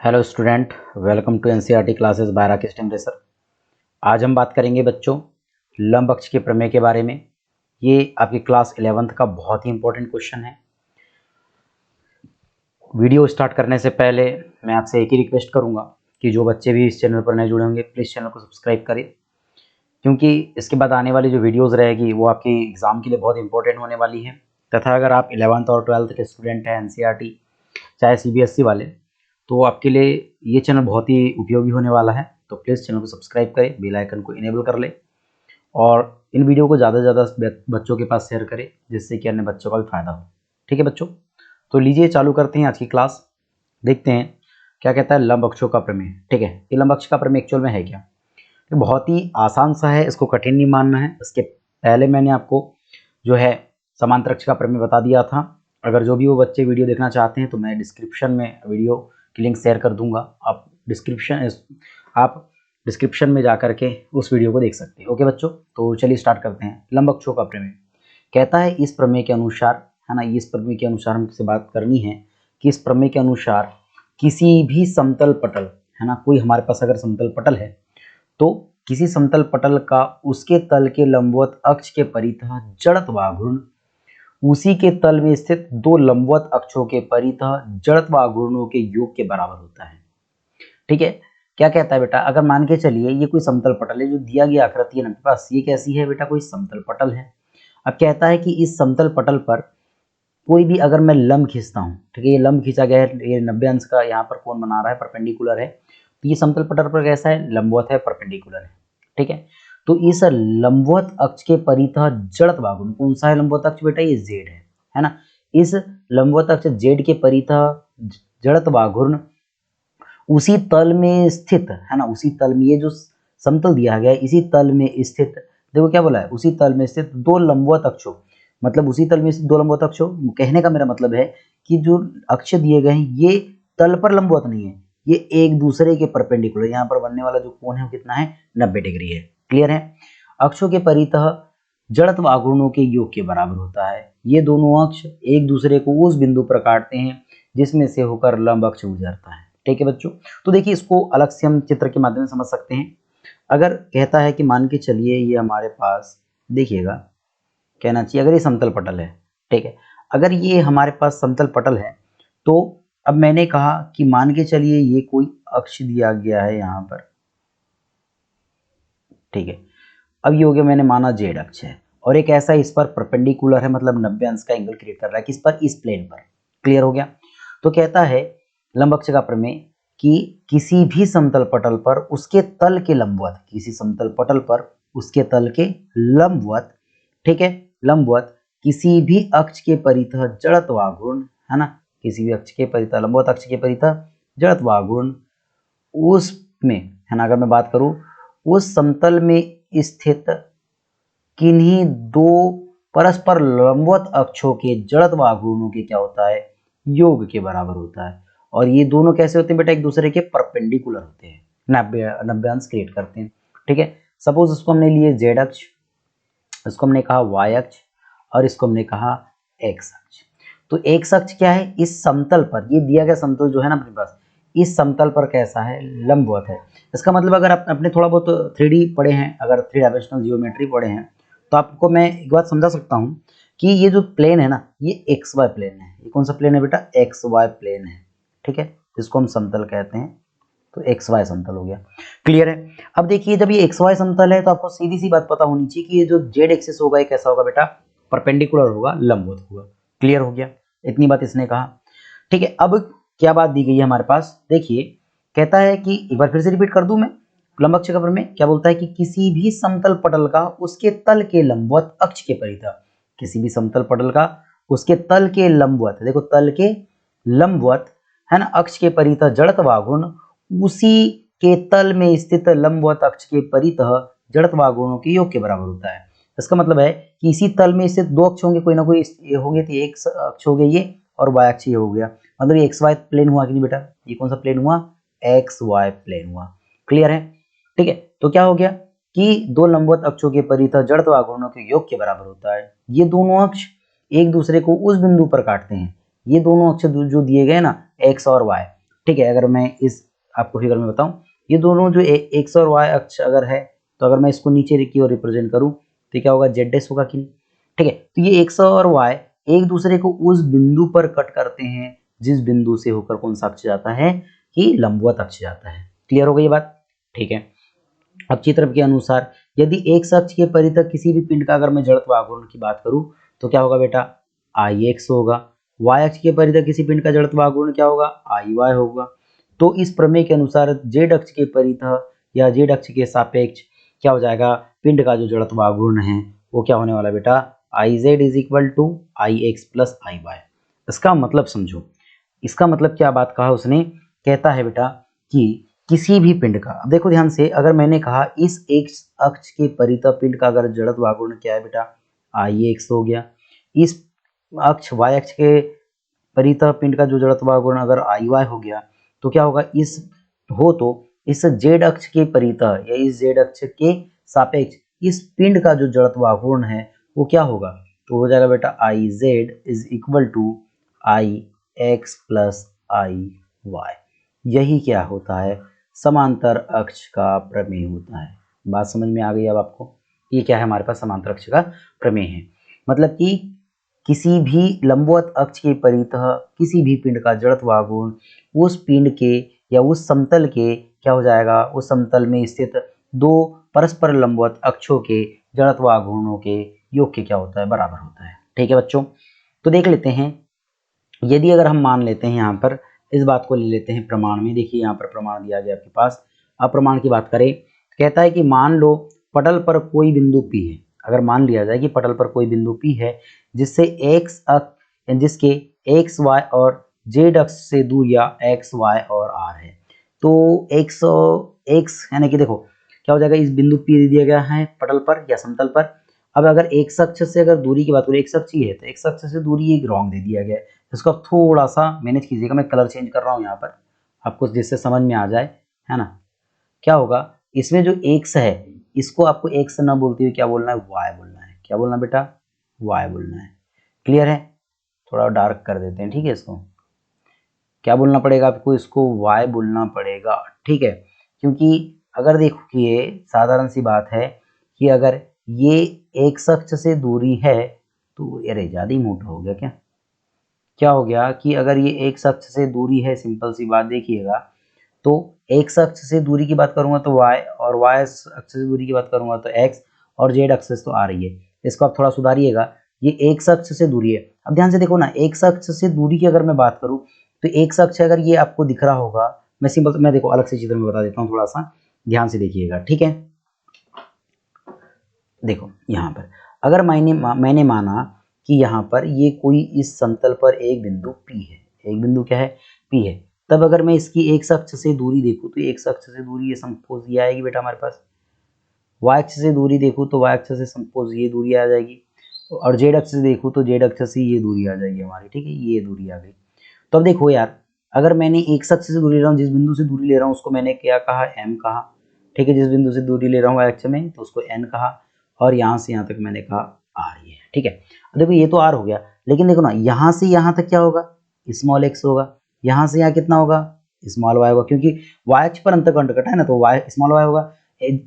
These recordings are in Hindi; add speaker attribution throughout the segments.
Speaker 1: Hello student, welcome to NCERT classes by Rakesh temperature. आज हम बात करेंगे बच्चों लंब अक्ष के प्रमेय के बारे में। ये आपकी क्लास 11th का बहुत ही इंपॉर्टेंट क्वेश्चन है। वीडियो स्टार्ट करने से पहले मैं आपसे एक ही रिक्वेस्ट करूंगा कि जो बच्चे भी इस चैनल पर नए जुड़े होंगे प्लीज़ चैनल को सब्सक्राइब करें, क्योंकि इसके बाद आने वाली जो वीडियोज़ रहेगी वो आपकी एग्ज़ाम के लिए बहुत इंपॉर्टेंट होने वाली है। तथा अगर आप 11th और 12th के स्टूडेंट हैं, एनसीईआरटी चाहे सीबीएसई वाले, तो आपके लिए ये चैनल बहुत ही उपयोगी होने वाला है। तो प्लीज़ चैनल को सब्सक्राइब करें, बेल आइकन को इनेबल कर लें और इन वीडियो को ज़्यादा से ज़्यादा बच्चों के पास शेयर करें, जिससे कि अन्य बच्चों का भी फायदा हो। ठीक है बच्चों, तो लीजिए चालू करते हैं आज की क्लास। देखते हैं क्या कहता है लंब अक्षों का प्रमेय। ठीक है, ये लंब अक्ष का प्रमेय एक्चुअल में है क्या? ये बहुत ही आसान सा है, इसको कठिन नहीं मानना है। इसके पहले मैंने आपको जो है समांतर अक्ष का प्रमेय बता दिया था। अगर जो भी वो बच्चे वीडियो देखना चाहते हैं तो मैं डिस्क्रिप्शन में वीडियो की लिंक शेयर कर दूंगा। आप डिस्क्रिप्शन में जा करके उस वीडियो को देख सकते हैं। ओके बच्चों, तो चलिए स्टार्ट करते हैं। लंब अक्षों का प्रमेय कहता है इस प्रमेय के अनुसार, है ना, इस प्रमेय के अनुसार हमसे बात करनी है कि इस प्रमेय के अनुसार किसी भी समतल पटल, है ना, कोई हमारे पास अगर समतल पटल है तो किसी समतल पटल का उसके तल के लंबवत अक्ष के परितः जड़त्व आघूर्ण उसी के तल में स्थित दो लंबवत अक्षों के परितः जड़त्व आघूर्णों के योग के बराबर होता है। ठीक है, क्या कहता है बेटा, अगर मान के चलिए ये कोई समतल पटल है, जो दिया गया आकृति है ना पास, ये कैसी है बेटा, कोई समतल पटल है। अब कहता है कि इस समतल पटल पर कोई भी अगर मैं लंब खींचता हूँ, ठीक है, ये लंब खींचा गया है, ये 90 अंश का यहाँ पर कौन बना रहा है, परपेंडिकुलर है। तो ये समतल पटल पर कैसा है, लंबवत है, परपेंडिकुलर है। ठीक है, तो इस लंबवत अक्ष के परितः जड़त्व आघूर्ण, कौन सा है लंबवत अक्ष बेटा, ये जेड है ना। इस लंबवत अक्ष जेड के परितः जड़त्व आघूर्ण उसी तल में स्थित, है ना, उसी तल में, ये जो समतल दिया गया है इसी तल में स्थित, देखो क्या बोला है, उसी तल में स्थित दो लंबवत अक्षों, मतलब उसी तल में स्थित दो लंबवत अक्षों। कहने का मेरा मतलब है कि जो अक्ष दिए गए हैं ये तल पर लंबवत नहीं है, ये एक दूसरे के परपेंडिकुलर। यहाँ पर बनने वाला जो कोण है वो कितना है, 90 डिग्री है। क्लियर है। अक्षों के परितः जड़त्व आघूर्णों के योग के बराबर होता है। ये दोनों अक्ष एक दूसरे को उस बिंदु पर काटते हैं जिसमें से होकर लंब अक्ष गुजरता है। ठीक है बच्चों, तो देखिए इसको अलग से हम चित्र के माध्यम से समझ सकते हैं। अगर कहता है कि मान के चलिए ये हमारे पास, देखिएगा कहना चाहिए अगर ये समतल पटल है, ठीक है, अगर ये हमारे पास समतल पटल है तो अब मैंने कहा कि मान के चलिए ये कोई अक्ष दिया गया है यहाँ पर, ठीक है। अब ये हो गया, मैंने माना जेड अक्ष है और एक ऐसा इस पर परपेंडिकुलर है, मतलब 90 अंश का एंगल क्रिएट कर रहा है, किस पर, इस प्लेन पर। क्लियर हो गया। तो कहता है लंब अक्ष का प्रमेय कि किसी भी समतल पटल पर उसके तल के लंबवत, किसी समतल पटल पर उसके तल के लंबवत, ठीक है, लंबवत किसी भी अक्ष के परितः जड़त्व आघूर्ण, है ना, किसी भी अक्ष के परितः, लंबवत अक्ष के परितः जड़त्व आघूर्ण उसमें, है ना, अगर मैं बात करूं उस समतल में स्थित किन्हीं दो परस्पर लंबवत अक्षों के जड़त्व आघूर्णों के क्या होता है, योग के बराबर होता है। और ये दोनों कैसे होते हैं बेटा, एक दूसरे के परपेंडिकुलर होते हैं, 90 अंश क्रिएट करते हैं। ठीक है, सपोज इसको हमने लिए जेड अक्ष, इसको हमने कहा वाई अक्ष और इसको हमने कहा एक्स अक्ष। तो एक्स अक्ष क्या है, इस समतल पर, ये दिया गया समतल जो है ना अपने पास, इस समतल पर कैसा है, लंबवत है। इसका मतलब अगर आप अपने थोड़ा बहुत 3D पढ़े हैं, अगर 3 डायमेंशनल जियोमेट्री पढ़े हैं, तो आपको मैं एक बात समझा सकता हूँ कि ये जो प्लेन है ना, ये एक्स वाई प्लेन है। ये कौन सा प्लेन है बेटा, एक्स वाई प्लेन है। ठीक है, जिसको हम समतल कहते हैं, तो एक्स वाई समतल हो गया। क्लियर है। अब देखिए जब ये एक्स वाई समतल है तो आपको सीधी सी बात पता होनी चाहिए कि ये जो जेड एक्सिस होगा ये कैसा होगा बेटा, परपेंडिकुलर होगा, लंबवत होगा। क्लियर हो गया, इतनी बात इसने कहा। ठीक है, अब क्या बात दी गई है हमारे पास, देखिए कहता है कि एक बार फिर से रिपीट कर दूं मैं, लंब अक्ष का प्रमेय क्या बोलता है कि किसी भी समतल पटल का उसके तल के लंबवत अक्ष के परितः, किसी भी समतल पटल का उसके तल के लंबवत, देखो तल के लंबवत, है ना, अक्ष के परितः जड़त्व आघूर्ण उसी के तल में स्थित लंबवत अक्ष के परितः जड़त्व आघूर्णों के योग के बराबर होता है। इसका मतलब है कि इसी तल में स्थित दो अक्ष होंगे, कोई ना कोई होंगे, तो एक अक्ष हो गया ये और वाई अक्ष ये हो गया, मतलब ये एक्स वाई प्लेन हुआ कि नहीं बेटा, ये कौन सा प्लेन हुआ, एक्स वाई प्लेन हुआ। क्लियर है। ठीक है, तो क्या हो गया कि दो लंबवत अक्षों के परितः जड़त्व आघूर्णों के योग के बराबर होता है। ये दोनों अक्ष एक दूसरे को उस बिंदु पर काटते हैं, ये दोनों अक्ष जो दिए गए ना, एक्स और वाई, ठीक है। अगर मैं इस आपको फिगर में बताऊं, ये दोनों जो एक्स और वाई अक्ष अगर है, तो अगर मैं इसको नीचे की ओर रिप्रेजेंट करूं तो क्या होगा, जेड डैश होगा कि नहीं। ठीक है, तो ये एक्स और वाई एक दूसरे को उस बिंदु पर कट करते हैं जिस बिंदु से होकर कौन सा अक्ष जाता है, कि लंबवत अक्ष जाता है। क्लियर हो गई ये बात। ठीक है, अब चित्र के अनुसार यदि एक अक्ष के परितः किसी भी पिंड का अगर मैं जड़त्व आघूर्ण की बात करूं तो क्या होगा बेटा, आई एक्स होगा। वाई अक्ष के परितः किसी पिंड का जड़त्व आघूर्ण क्या होगा, आई वाई होगा। तो इस प्रमेय के अनुसार जेड अक्ष के परितः या जेड अक्ष के सापेक्ष क्या हो जाएगा, पिंड का जो जड़त्व आघूर्ण है वो क्या होने वाला बेटा, I Z is equal to I X plus I Y. इसका मतलब समझो, इसका मतलब क्या बात कहा उसने, कहता है बेटा कि किसी भी पिंड का, अब देखो ध्यान से, अगर मैंने कहा इस एक्स अक्ष के परितः पिंड का अगर जड़त्व आघूर्ण क्या है बेटा, आई एक्स हो गया। इस अक्ष वाई अक्ष के परितः पिंड का जो जड़त्व आघूर्ण अगर आई वाई हो गया, तो क्या होगा, इस हो तो इस जेड अक्ष के परितः या इस जेड अक्ष के सापेक्ष इस पिंड का जो जड़त्व आघूर्ण है वो क्या होगा, तो हो जाएगा बेटा I Z is equal to I X plus I Y. यही क्या होता है, समांतर अक्ष का प्रमेय होता है। बात समझ में आ गई अब आपको, ये क्या है, हमारे पास समांतर अक्ष का प्रमेय है। मतलब कि किसी भी लंबवत अक्ष के परितः किसी भी पिंड का जड़त्व आघूर्ण उस पिंड के या उस समतल के क्या हो जाएगा, उस समतल में स्थित दो परस्पर लंबवत अक्षों के जड़त्व आघूर्णों के योग के क्या होता है, बराबर होता है। ठीक है बच्चों, तो देख लेते हैं, यदि अगर हम मान लेते हैं यहाँ पर इस बात को ले लेते हैं प्रमाण में। देखिए यहाँ पर प्रमाण दिया गया आपके पास। अब प्रमाण की बात करें, कहता है कि मान लो पटल पर कोई बिंदु P है। अगर मान लिया जाए कि पटल पर कोई बिंदु P है जिससे एक्स अक्ष जिसके एक्स वाई और जेड अक्ष से दूरियां एक्स वाई और आर है, तो एक्स एक्स यानी कि देखो क्या हो जाएगा, इस बिंदु P दे दिया गया है पटल पर या समतल पर। अब अगर एक्स अक्ष से अगर दूरी की बात करें, एक्स अक्ष ही है तो एक्स अक्ष से दूरी एक रॉन्ग दे दिया गया है। इसको आप थोड़ा सा मैनेज कीजिएगा, मैं कलर चेंज कर रहा हूँ यहाँ पर आपको जिससे समझ में आ जाए, है ना। क्या होगा, इसमें जो एक्स है इसको आपको एक्स ना बोलते हुए क्या बोलना है, वाई बोलना है। क्या बोलना बेटा, वाई बोलना है। क्लियर है, थोड़ा डार्क कर देते हैं, ठीक है। इसको क्या बोलना पड़ेगा आपको, इसको वाई बोलना पड़ेगा, ठीक है। क्योंकि अगर देखिए साधारण सी बात है कि अगर ये एक्स अक्ष से दूरी है तो अरे ज़्यादा ही मोटा हो गया क्या, क्या हो गया कि अगर ये एक्स अक्ष से दूरी है, सिंपल सी बात देखिएगा, तो एक्स अक्ष से दूरी की बात करूंगा तो y, और y अक्ष से दूरी की बात करूंगा तो x, और z अक्ष से तो आ रही है। इसको आप थोड़ा सुधारिएगा, ये एक्स अक्ष से दूरी है। अब ध्यान से देखो ना, एक्स अक्ष से दूरी की अगर मैं बात करूं तो एक्स अक्ष अगर ये आपको दिख रहा होगा, मैं सिंपल मैं देखो अलग से चित्र में बता देता हूँ, थोड़ा सा ध्यान से देखिएगा, ठीक है। देखो यहाँ पर अगर मैंने माना कि यहाँ पर ये कोई इस समतल पर एक बिंदु P है, एक बिंदु क्या है, P है। तब अगर मैं इसकी एक्स अक्ष से दूरी देखूँ तो एक्स अक्ष से दूरी ये सपोज ये आएगी बेटा हमारे पास। वाई अक्ष से दूरी देखूँ तो वाई अक्ष से सपोज ये दूरी आ जाएगी, और जेड अक्ष से देखूँ तो जेड अक्ष से ये दूरी आ जाएगी हमारी, ठीक है, ये दूरी आ गई। तो अब देखो यार, अगर मैंने एक्स अक्ष से दूरी ले रहा हूँ, जिस बिंदु से दूरी ले रहा हूँ उसको मैंने क्या कहा, m कहा, ठीक है। जिस बिंदु से दूरी ले रहा हूँ अक्ष में तो उसको n कहा, और यहाँ से यहाँ तक मैंने कहा r ये, ठीक है। देखो ये तो r हो गया, लेकिन देखो ना यहाँ से यहाँ तक क्या होगा, स्मॉल x होगा, यहाँ से यहाँ कितना होगा, स्मॉल y होगा, क्योंकि y अक्ष पर अंतःखंड कटा है ना, तो y स्मॉल y होगा।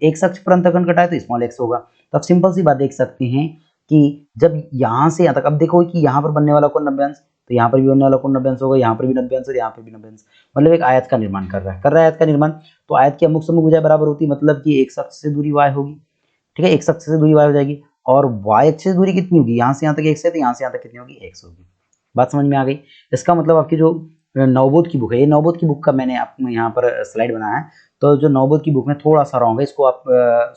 Speaker 1: x अक्ष पर अंतःखंड कटा है तो स्मॉल x होगा। तो अब सिंपल सी बात देख सकते हैं कि जब यहाँ से यहाँ तक, अब देखो कि यहाँ पर बनने वाला कोण 90 अंश, तो यहाँ पर भी बनने वाला कोण 90 अंश होगा, यहाँ पर भी 90 अंश और यहाँ पर भी 90 अंश, मतलब एक आयत का निर्माण कर रहा है आयत का निर्माण। तो आयत की अमुक समूह भुजाएं बराबर होती है, मतलब कि एक अक्ष से दूरी y होगी, ठीक है, एक अक्ष से दूरी y हो जाएगी, और y अक्ष से दूरी कितनी होगी, यहाँ से यहाँ तक x है तो यहाँ से यहाँ तक कितनी होगी, x होगी। बात समझ में आ गई। इसका मतलब आपकी जो नवबोध की बुक है, ये नवबोध की बुक का मैंने आपको यहाँ पर स्लाइड बनाया है, तो जो नवबोध की बुक में थोड़ा सा रॉन्ग है, इसको आप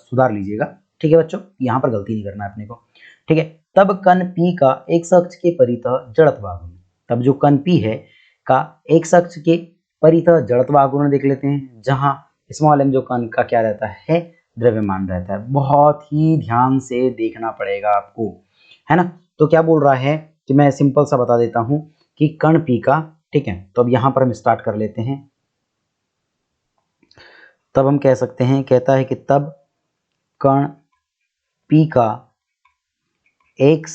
Speaker 1: सुधार लीजिएगा, ठीक है बच्चों, यहाँ पर गलती नहीं करना है अपने को, ठीक है। तब कण P का एक अक्ष के परितः जड़त्व आघूर्ण, तब जो कण P है का एक अक्ष के परितः जड़त्व आघूर्ण देख लेते हैं, जहां स्मॉल m जो कण का क्या रहता है, द्रव्यमान रहता है। बहुत ही ध्यान से देखना पड़ेगा आपको, है ना। तो क्या बोल रहा है कि मैं सिंपल सा बता देता हूं कि कण P का, ठीक है, तो अब यहां पर हम स्टार्ट कर लेते हैं। तब हम कह सकते हैं, कहता है कि तब कण P का x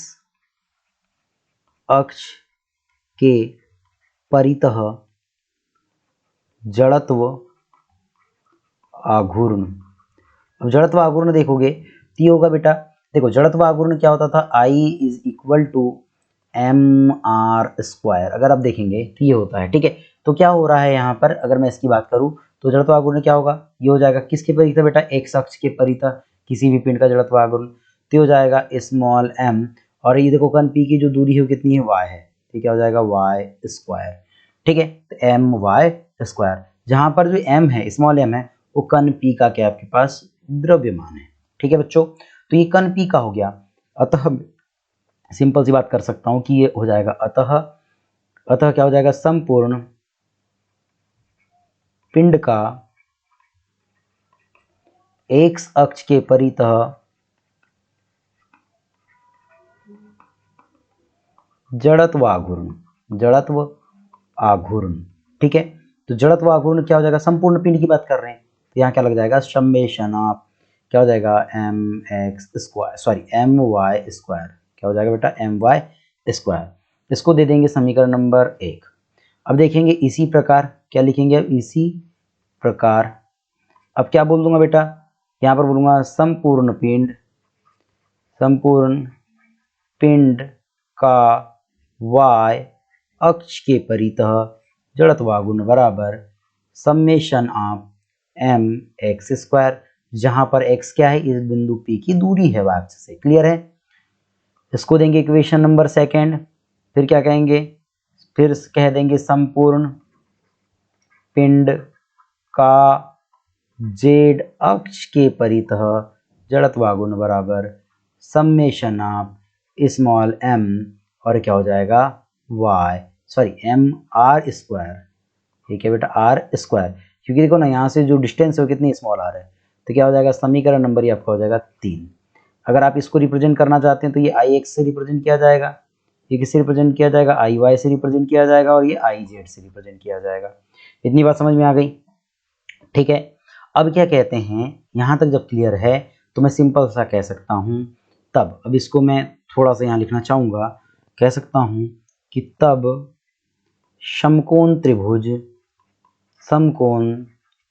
Speaker 1: अक्ष के परितः जड़त्व आघूर्ण। अब जड़त्व आघूर्ण देखोगे तो ये होगा बेटा, देखो जड़त्व आघूर्ण क्या होता था, I is equal to M R square. अगर आप देखेंगे तो ये होता है, ठीक है। तो क्या हो रहा है यहाँ पर, अगर मैं इसकी बात करूँ तो जड़त्व आघूर्ण क्या होगा, ये हो जाएगा किसके परितः बेटा, एक्स अक्ष के परितः किसी भी पिंड का जड़त्व आघूर्ण, तो हो जाएगा स्मॉल m। और ये देखो कण p की जो दूरी है वो कितनी है, y है, तो क्या हो जाएगा y स्क्वायर, ठीक है। तो एम वाई स्क्वायर, जहां पर जो m है, स्मॉल m है, वो कण p का क्या आपके पास द्रव्यमान है, ठीक है बच्चों। तो ये कण p का हो गया, अतः सिंपल सी बात कर सकता हूं कि ये हो जाएगा अतः क्या हो जाएगा, संपूर्ण पिंड का एक्स अक्ष के परितः जड़त्व आघूर्ण, ठीक है। तो जड़त्व आघूर्ण क्या हो जाएगा, संपूर्ण पिंड की बात कर रहे हैं, तो यहाँ क्या लग जाएगा, समेशन ऑफ क्या हो जाएगा, M X square, sorry M Y square, क्या हो जाएगा बेटा, एम वाई स्क्वायर। इसको दे देंगे समीकरण नंबर 1। अब देखेंगे इसी प्रकार क्या लिखेंगे, अब इसी प्रकार अब क्या बोल दूंगा बेटा, यहाँ पर बोलूंगा संपूर्ण पिंड का y अक्ष के परितः जड़त्व आघूर्ण बराबर summation of M X square, जहां पर x क्या है, इस बिंदु P की दूरी है y अक्ष से, क्लियर है। इसको देंगे इक्वेशन नंबर 2। फिर क्या कहेंगे, फिर कह देंगे संपूर्ण पिंड का z अक्ष के परितः जड़त्व आघूर्ण बराबर समेशन ऑफ स्मॉल m और क्या हो जाएगा एम आर स्क्वायर, ठीक है बेटा, आर स्क्वायर, क्योंकि देखो ना यहाँ से जो डिस्टेंस है वो कितनी स्मॉल आर है, तो क्या हो जाएगा, समीकरण नंबर ये आपका हो जाएगा 3। अगर आप इसको रिप्रेजेंट करना चाहते हैं तो ये आई एक्स से रिप्रेजेंट किया जाएगा, ये किससे रिप्रेजेंट किया जाएगा, आई वाई से रिप्रेजेंट किया जाएगा, और ये आई जेड से रिप्रेजेंट किया जाएगा। इतनी बात समझ में आ गई, ठीक है। अब क्या कहते हैं, यहाँ तक जब क्लियर है तो मैं सिंपल सा कह सकता हूँ तब, अब इसको मैं थोड़ा सा यहाँ लिखना चाहूँगा, कह सकता हूँ कि तब समकोण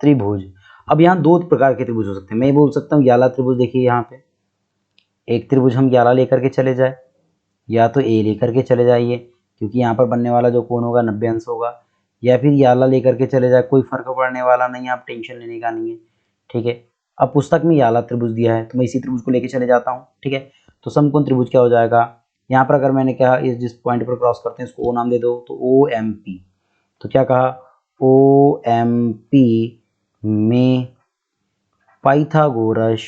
Speaker 1: त्रिभुज। अब यहाँ दो प्रकार के त्रिभुज हो सकते हैं, मैं ये बोल सकता हूँ ग्याला त्रिभुज, देखिए यहाँ पे एक त्रिभुज हम ग्याला लेकर के चले जाए, या तो ए लेकर के चले जाइए क्योंकि यहाँ पर बनने वाला जो कोण होगा 90 अंश होगा, या फिर याला लेकर के चले जाए, कोई फर्क पड़ने वाला नहीं है, आप टेंशन लेने का नहीं है, ठीक है। अब पुस्तक में याला त्रिभुज दिया है तो मैं इसी त्रिभुज को लेके चले जाता हूँ, ठीक है। तो समकोण त्रिभुज क्या हो जाएगा, यहाँ पर अगर मैंने कहा इस जिस पॉइंट पर क्रॉस करते हैं इसको ओ नाम दे दो, तो ओ एम पी, तो क्या कहा, ओ एम पी में पाइथागोरस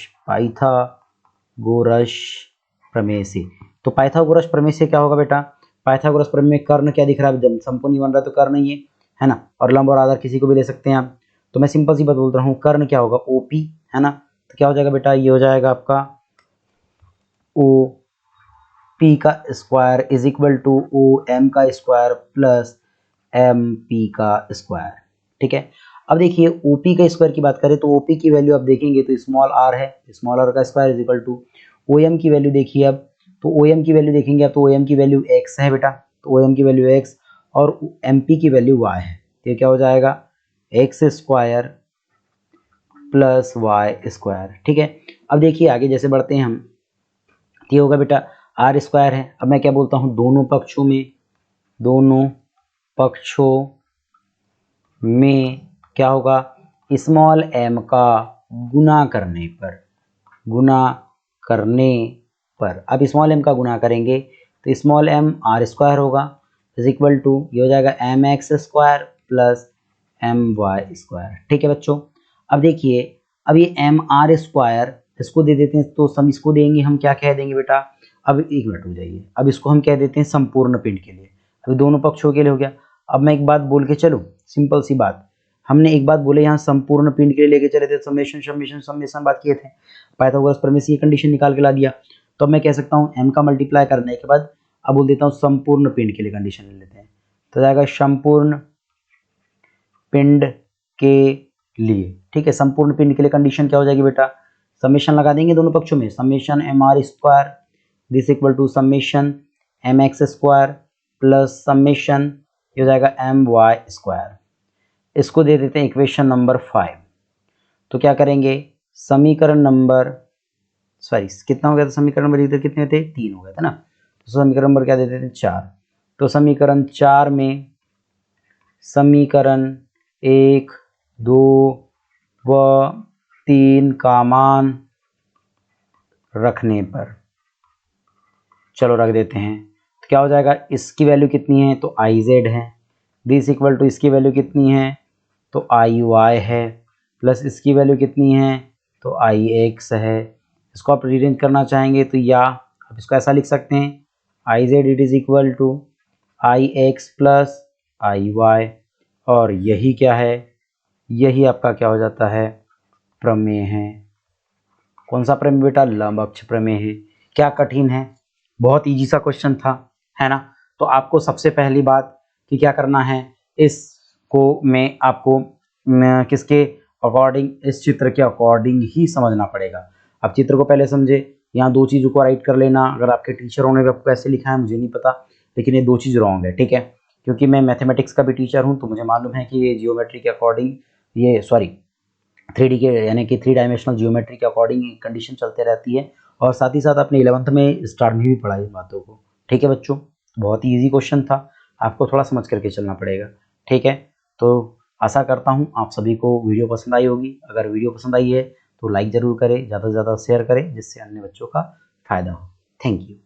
Speaker 1: प्रमेय से, तो पाइथागोरस प्रमेय से क्या होगा बेटा, पाइथागोरस प्रमेय में कर्ण क्या दिख रहा है, जब संपूर्ण नहीं बन रहा तो कर्ण ही है ना, और लंब और आधार किसी को भी ले सकते हैं आप। तो मैं सिंपल सी बात बोल रहा हूँ, कर्ण क्या होगा, ओपी, है ना। तो क्या हो जाएगा बेटा, ये हो जाएगा आपका ओ पी का square is equal to O M का स्क्वायर प्लस एम पी का स्क्वायर, ठीक है। अब देखिए ओपी का स्क्वायर की बात करें तो ओपी की वैल्यू आप देखेंगे तो स्मॉल आर है, स्मॉल आर का square is equal to O M की वैल्यू देखिए, अब तो ओ एम की वैल्यू देखेंगे अब, तो ओ एम की वैल्यू एक्स है बेटा, तो ओ एम की वैल्यू एक्स और एम पी की वैल्यू वाई है, तो ये क्या हो जाएगा, X square plus Y square, ठीक है। अब देखिए आगे जैसे बढ़ते हैं हम, ये होगा बेटा आर स्क्वायर है, अब मैं क्या बोलता हूँ, दोनों पक्षों में क्या होगा, स्मॉल एम का गुना करने पर अब स्मॉल एम का गुना करेंगे तो स्मॉल एम आर स्क्वायर होगा इज इक्वल टू, ये हो जाएगा M X square plus M Y square, ठीक है बच्चों। अब देखिए अब ये एम आर स्क्वायर इसको दे देते हैं, तो हम इसको देंगे, हम क्या कह देंगे बेटा, अब एक मिनट हो जाइए, अब इसको हम कह देते हैं संपूर्ण पिंड के लिए, अभी दोनों पक्षों के लिए हो गया। अब मैं एक बात बोल के चलूं, सिंपल सी बात, हमने एक बात बोले यहाँ संपूर्ण पिंड के लिए लेके चले थे, समेशन बात किए थे, पाइथागोरस प्रमेय से ये कंडीशन निकाल के ला दिया, तो अब मैं कह सकता हूँ m का मल्टीप्लाई करने के बाद अब बोल देता हूँ संपूर्ण पिंड के लिए कंडीशन ले लेते हैं, तो जाएगा संपूर्ण पिंड के लिए, ठीक है। संपूर्ण पिंड के लिए कंडीशन क्या हो जाएगी बेटा, समेशन लगा देंगे दोनों पक्षों में, summation M R square this equal to summation M X square plus summation ये हो जाएगा एम वाई स्क्वायर। इसको दे देते हैं इक्वेशन नंबर 5। तो क्या करेंगे, समीकरण नंबर कितना हो गया था, समीकरण नंबर इधर कितने थे, 3 हो गए थे ना। तो समीकरण नंबर क्या दे देते हैं, 4। तो समीकरण 4 में समीकरण 1, 2 व 3 का मान रखने पर, चलो रख देते हैं, तो क्या हो जाएगा, इसकी वैल्यू कितनी है, तो आई जेड है, दिस इक्वल टू इसकी वैल्यू कितनी है, तो आई वाई है, प्लस इसकी वैल्यू कितनी है, तो आई एक्स है। इसको आप रीअरेंज करना चाहेंगे तो या आप इसको ऐसा लिख सकते हैं, I Z it is equal to I X plus I Y, और यही क्या है, यही आपका क्या हो जाता है, प्रमेय है। कौन सा प्रमेय बेटा, लंब अक्ष प्रमेय है। क्या कठिन है, बहुत इजी सा क्वेश्चन था, है ना। तो आपको सबसे पहली बात कि क्या करना है, इसको मैं आपको किसके अकॉर्डिंग, इस चित्र के अकॉर्डिंग ही समझना पड़ेगा। अब चित्र को पहले समझे, यहाँ 2 चीज़ों को राइट कर लेना। अगर आपके टीचर होने पे आपको कैसे लिखा है मुझे नहीं पता, लेकिन ये 2 चीज़ रॉन्ग है, ठीक है। क्योंकि मैं मैथमेटिक्स का भी टीचर हूँ, तो मुझे मालूम है कि ये जियोमेट्री के अकॉर्डिंग, ये 3D के यानी कि 3 डायमेंशनल जियोमेट्री के अकॉर्डिंग कंडीशन चलते रहती है। और साथ ही साथ अपने 11th में स्टार में भी पढ़ा इन बातों को, ठीक है बच्चों। बहुत ही ईजी क्वेश्चन था, आपको थोड़ा समझ करके चलना पड़ेगा, ठीक है। तो आशा करता हूँ आप सभी को वीडियो पसंद आई होगी। अगर वीडियो पसंद आई है तो लाइक ज़रूर करें, ज़्यादा से ज़्यादा शेयर करें, जिससे अन्य बच्चों का फ़ायदा हो। Thank you.